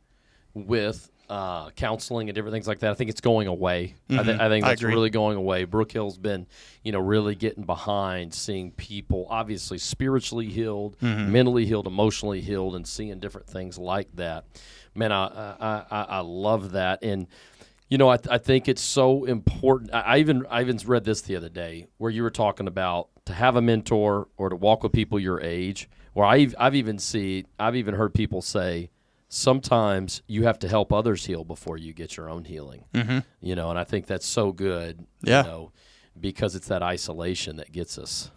with counseling and different things like that. I think it's going away. I think that's really going away. Brookhill's been, really getting behind seeing people obviously spiritually healed, mentally healed, emotionally healed, and seeing different things like that. Man, I love that. And I think it's so important. I even read this the other day where you were talking about to have a mentor or to walk with people your age. Where I've even heard people say, sometimes you have to help others heal before you get your own healing. And I think that's so good. Because it's that isolation that gets us.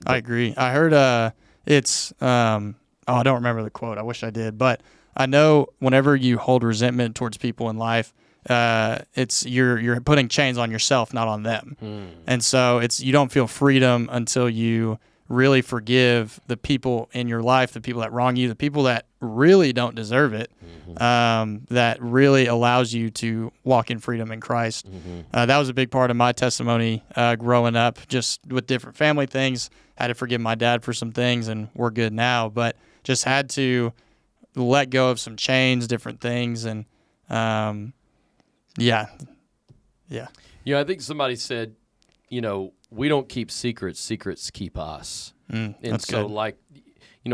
I agree. I heard it's I don't remember the quote. I wish I did, but I know whenever you hold resentment towards people in life, it's you're putting chains on yourself, not on them. And so you don't feel freedom until you really forgive the people in your life, the people that wrong you, the people that really don't deserve it, that really allows you to walk in freedom in Christ. That was a big part of my testimony growing up, just with different family things. Had to forgive my dad for some things, and we're good now, but just had to let go of some chains, different things, and yeah. I think somebody said, we don't keep secrets, secrets keep us. And so good.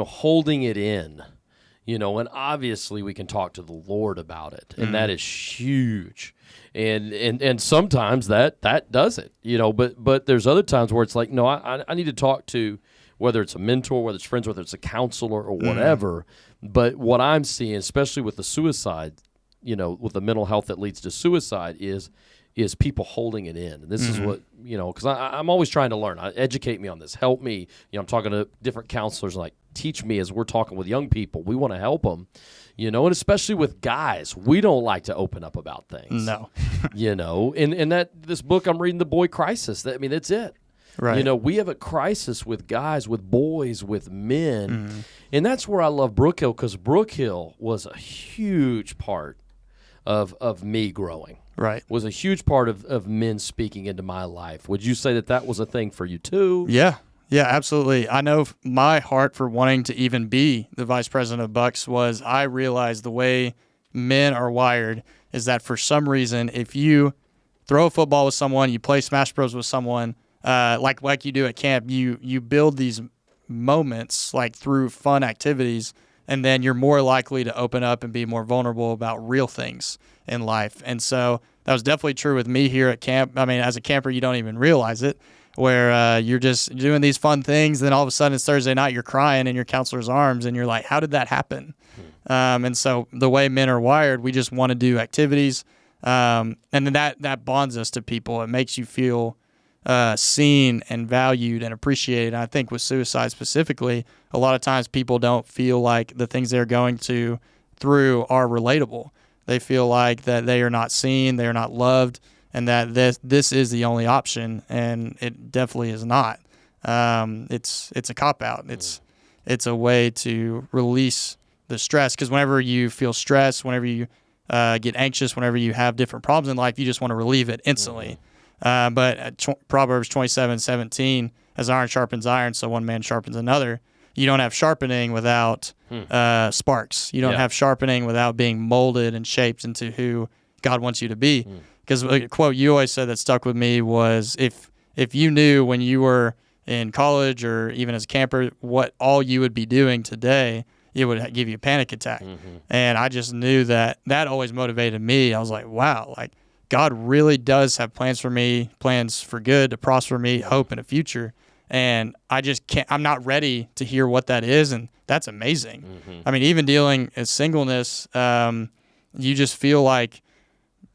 Holding it in, and obviously we can talk to the Lord about it, and that is huge. And sometimes that does it, but there's other times where it's like, no, I need to talk to, whether it's a mentor, whether it's friends, whether it's a counselor or whatever. But what I'm seeing, especially with the suicide, with the mental health that leads to suicide is people holding it in. And this is what, because I'm always trying to learn. Educate me on this. Help me. I'm talking to different counselors, teach me as we're talking with young people. We want to help them, and especially with guys, we don't like to open up about things. No. And that this book I'm reading, The Boy Crisis, that's it. Right. We have a crisis with guys, with boys, with men. And that's where I love Brookhill, because Brookhill was a huge part of me growing. Right. Was a huge part of men speaking into my life. Would you say that was a thing for you too? Yeah, absolutely. I know my heart for wanting to even be the vice president of Bucks was I realized the way men are wired is that for some reason, if you throw a football with someone, you play Smash Bros with someone, like you do at camp, you build these moments through fun activities, and then you're more likely to open up and be more vulnerable about real things in life. And so that was definitely true with me here at camp. I mean, as a camper, you don't even realize it, where you're just doing these fun things. Then all of a sudden it's Thursday night, you're crying in your counselor's arms, and you're like, how did that happen? And so the way men are wired, we just want to do activities. And then that bonds us to people. It makes you feel seen and valued and appreciated. And I think with suicide specifically, a lot of times people don't feel like the things they're going through are relatable. They feel like that they are not seen, they are not loved, and that this is the only option, and it definitely is not. It's a cop-out. It's a way to release the stress, because whenever you feel stress, whenever you get anxious, whenever you have different problems in life, you just want to relieve it instantly. But Proverbs 27:17, as iron sharpens iron, so one man sharpens another. You don't have sharpening without sparks. You don't have sharpening without being molded and shaped into who God wants you to be. Because a quote you always said that stuck with me was, if you knew when you were in college or even as a camper what all you would be doing today, it would give you a panic attack. And I just knew that always motivated me. I was like, wow, like God really does have plans for me, plans for good, to prosper me, hope, and a future. And I just can't, I'm not ready to hear what that is. And that's amazing. I mean, even dealing with singleness, you just feel like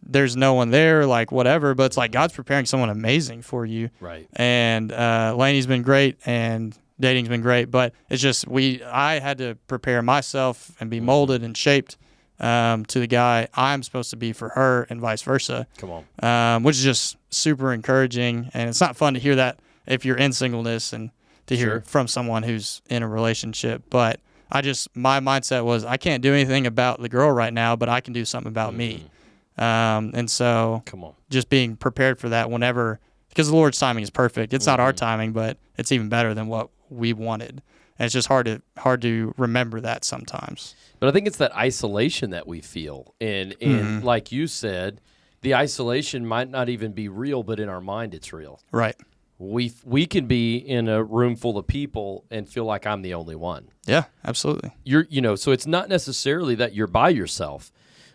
there's no one there, like whatever, but it's like God's preparing someone amazing for you. Right. And Laney's been great and dating's been great, but it's just I had to prepare myself and be molded and shaped to the guy I'm supposed to be for her, and vice versa. Come on. Which is just super encouraging. And it's not fun to hear that if you're in singleness and to hear from someone who's in a relationship. But my mindset was, I can't do anything about the girl right now, but I can do something about me. And so just being prepared for that whenever, because the Lord's timing is perfect. It's not our timing, but it's even better than what we wanted. And it's just hard to remember that sometimes. But I think it's that isolation that we feel. And like you said, the isolation might not even be real, but in our mind it's real. Right. We can be in a room full of people and feel like I'm the only one. Yeah, absolutely. So it's not necessarily that you're by yourself,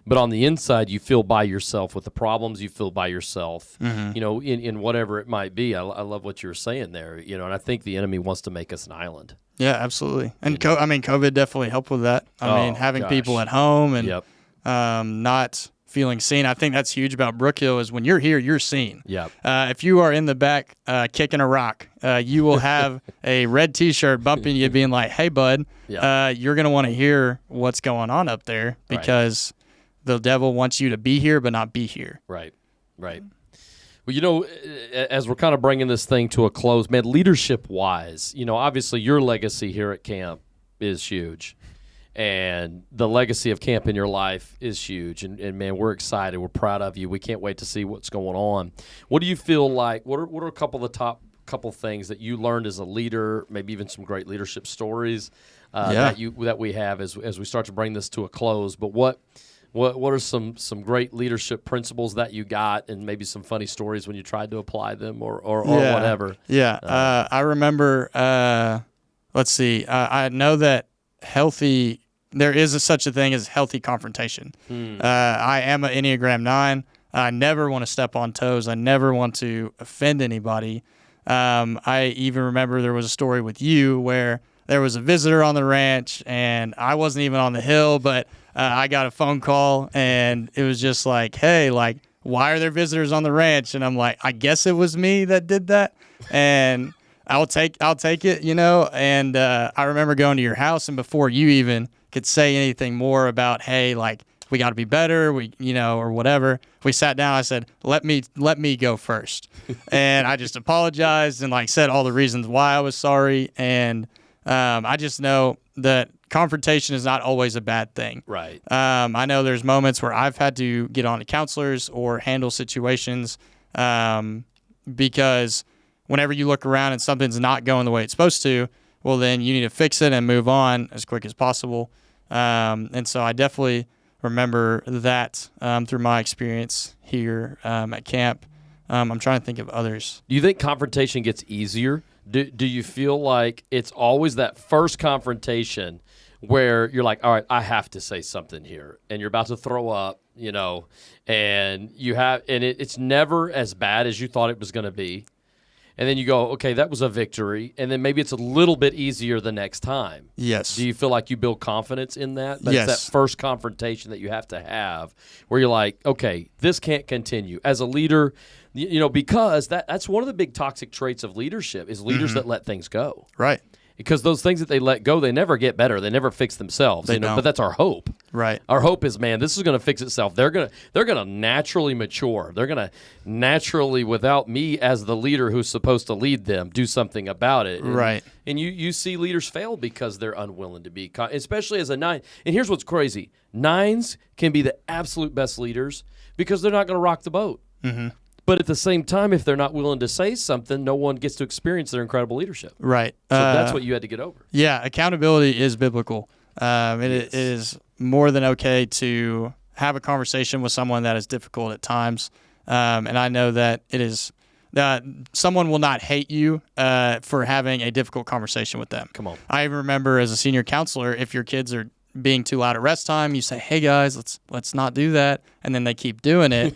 but on the inside you feel by yourself with the problems, you feel by yourself, in whatever it might be. I love what you were saying there, and I think the enemy wants to make us an island. Yeah, absolutely. And COVID definitely helped with that. I mean, having people at home and not feeling seen. I think that's huge about Brookhill is when you're here, you're seen. Yep. If you are in the back kicking a rock, you will have a red T-shirt bumping you being like, hey, bud, you're going to want to hear what's going on up there because the devil wants you to be here but not be here. Right. Well, as we're kind of bringing this thing to a close, man, leadership-wise, obviously your legacy here at camp is huge. And the legacy of camp in your life is huge. And man, we're excited. We're proud of you. We can't wait to see what's going on. What do you feel like? What are a couple of the top couple things that you learned as a leader, maybe even some great leadership stories that we have as we start to bring this to a close? But what are some great leadership principles that you got, and maybe some funny stories when you tried to apply them or whatever? Yeah. I remember, let's see, I know that there is such a thing as healthy confrontation. I am an Enneagram 9. I never want to step on toes. I never want to offend anybody. I even remember there was a story with you where there was a visitor on the ranch, and I wasn't even on the hill, but I got a phone call, and it was just like, hey, like, why are there visitors on the ranch? And I'm like, I guess it was me that did that, and I'll take it, And I remember going to your house, and before you even could say anything more about, hey, like, we got to be better, or whatever, we sat down. I said, let me go first, and I just apologized and like said all the reasons why I was sorry, and I just know that confrontation is not always a bad thing. Right. I know there's moments where I've had to get on to counselors or handle situations because whenever you look around and something's not going the way it's supposed to, well, then you need to fix it and move on as quick as possible. And so I definitely remember that through my experience here at camp. I'm trying to think of others. Do you think confrontation gets easier? Do you feel like it's always that first confrontation where you're like, all right, I have to say something here, and you're about to throw up, and it's never as bad as you thought it was going to be. And then you go, okay, that was a victory. And then maybe it's a little bit easier the next time. Yes. Do you feel like you build confidence in that? Yes. It's that first confrontation that you have to have where you're like, okay, this can't continue. As a leader, because that's one of the big toxic traits of leadership is leaders that let things go. Right. Because those things that they let go, they never get better. They never fix themselves. They don't. But that's our hope. Right. Our hope is, man, this is going to fix itself. They're gonna naturally mature. They're gonna naturally, without me as the leader who's supposed to lead them, do something about it. Right. And you see leaders fail because they're unwilling to be, especially as a 9. And here's what's crazy: 9s can be the absolute best leaders because they're not going to rock the boat. Mm-hmm. But at the same time, if they're not willing to say something, no one gets to experience their incredible leadership. Right. So that's what you had to get over. Yeah, accountability is biblical. It is more than okay to have a conversation with someone that is difficult at times. And I know that it is someone will not hate you for having a difficult conversation with them. Come on. I remember as a senior counselor, if your kids are being too loud at rest time, you say, "Hey guys, let's not do that," and then they keep doing it.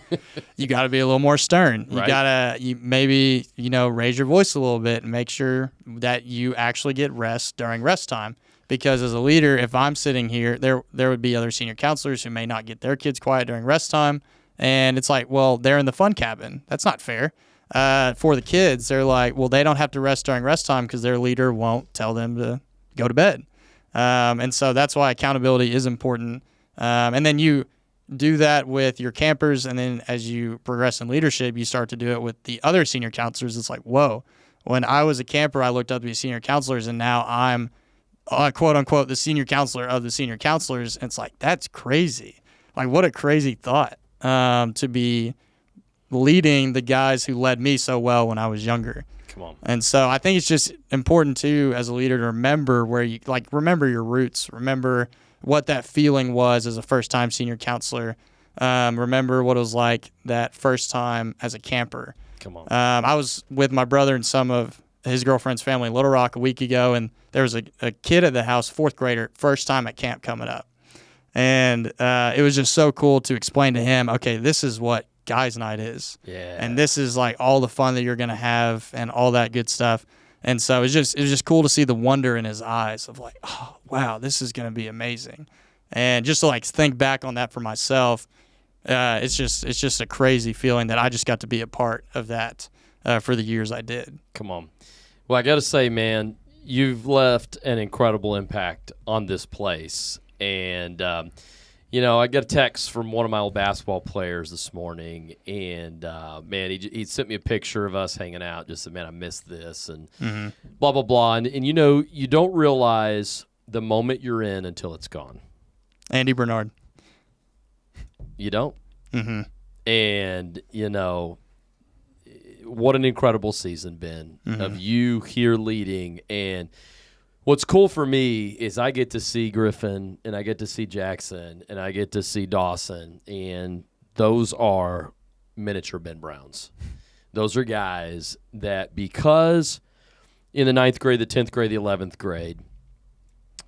You got to be a little more stern. You Right. gotta maybe raise your voice a little bit and make sure that you actually get rest during rest time. Because as a leader, if I'm sitting here, there would be other senior counselors who may not get their kids quiet during rest time, and it's like, well, they're in the fun cabin. That's not fair. For the kids, they're like, well, they don't have to rest during rest time because their leader won't tell them to go to bed. And so that's why accountability is important. And then you do that with your campers, and then as you progress in leadership, you start to do it with the other senior counselors. It's like, whoa, when I was a camper, I looked up to be senior counselors, and now I'm quote unquote the senior counselor of the senior counselors. And it's like, that's crazy. Like, what a crazy thought to be leading the guys who led me so well when I was younger. Come on. And so I think it's just important too, as a leader, to remember remember your roots, remember what that feeling was as a first-time senior counselor. Remember what it was like that first time as a camper. Come on. I was with my brother and some of his girlfriend's family in Little Rock a week ago, and there was a kid at the house, fourth grader, first time at camp coming up. And it was just so cool to explain to him, okay, this is what guys' night is. Yeah. And this is like all the fun that you're going to have and all that good stuff. And so it was just cool to see the wonder in his eyes of like, oh, wow, this is going to be amazing. And just to like think back on that for myself, it's just a crazy feeling that I just got to be a part of that for the years I did. Come on. Well, I got to say, man, you've left an incredible impact on this place. And, I got a text from one of my old basketball players this morning, and, man, he sent me a picture of us hanging out, just said, man, I missed this, and blah, blah, blah. And, you don't realize the moment you're in until it's gone. Andy Bernard. You don't. Mm-hmm. And, what an incredible season, Ben, of you here leading. And what's cool for me is I get to see Griffin, and I get to see Jackson, and I get to see Dawson, and those are miniature Ben Browns. Those are guys that, because in the 9th grade, the 10th grade, the 11th grade,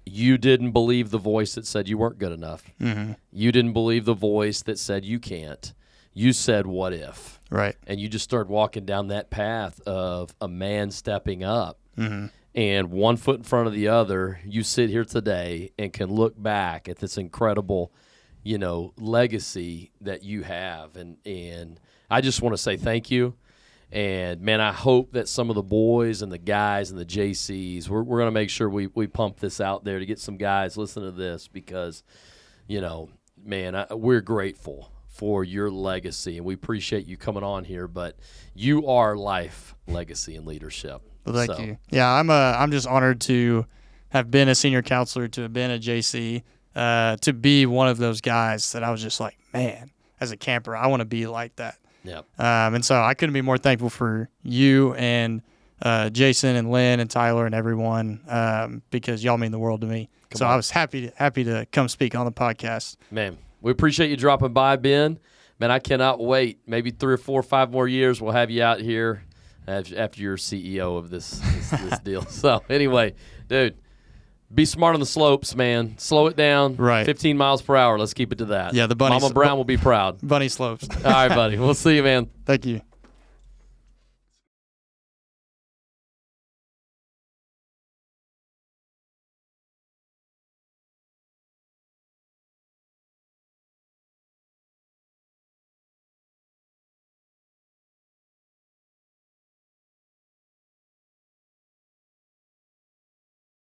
you didn't believe the voice that said you weren't good enough. Mm-hmm. You didn't believe the voice that said you can't. You said, what if? Right. And you just started walking down that path of a man stepping up. Mm-hmm. And one foot in front of the other, you sit here today and can look back at this incredible, legacy that you have. And I just want to say thank you. And, man, I hope that some of the boys and the guys and the JCs, we're going to make sure we pump this out there to get some guys listening to this because, man, we're grateful for your legacy, and we appreciate you coming on here. But you are life, legacy, and leadership. Well, thank you. Yeah, I'm just honored to have been a senior counselor, to have been a JC, to be one of those guys that I was just like, man, as a camper, I want to be like that. Yeah. And so I couldn't be more thankful for you and Jason and Lynn and Tyler and everyone because y'all mean the world to me. I was happy to come speak on the podcast. Man, we appreciate you dropping by, Ben. Man, I cannot wait. Maybe 3 or 4 or 5 more years we'll have you out here after you're CEO of this deal. So anyway, dude, be smart on the slopes, man. Slow it down. Right. 15 miles per hour. Let's keep it to that. Yeah, the bunny. Mama Brown will be proud. Bunny slopes. All right, buddy. We'll see you, man. Thank you.